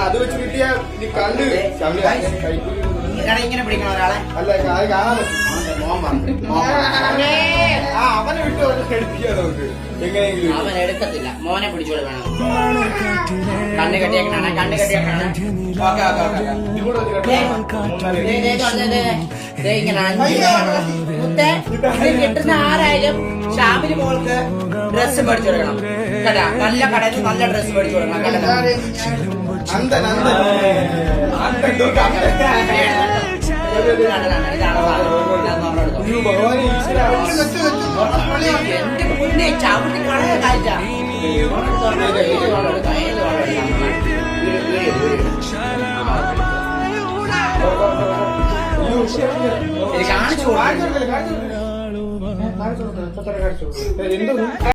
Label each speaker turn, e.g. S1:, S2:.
S1: അത് വെച്ച് കിട്ടിയ കണ്ട്
S2: ഇങ്ങനെ പിടിക്കണം ഒരാളെ.
S1: അല്ല അത് കാണാൻ അവനെ വിട്ട് എടുപ്പിക്കാൻ നമുക്ക് എങ്ങനെയെങ്കിലും.
S2: അവൻ എടുക്കത്തില്ല, മോനെ പിടിച്ചോളൂ വേണം. കണ്ണ് കെട്ടിയേക്കാണ്, കണ്ണ് കെട്ടിയേക്കാണ്. കിട്ടുന്ന ആരായാലും ഷാമിന് മോൾക്ക് ഡ്രസ്സ് മേടിച്ചു കൊടുക്കണം കേട്ടാ. നല്ല കടയിൽ നല്ല ഡ്രസ്സ് മേടിച്ചു കൊടുക്കണം കേട്ടോ. എന്റെ മുന്നേ ചവിട്ടി കളയ കാഴ്ച കാണിച്ചു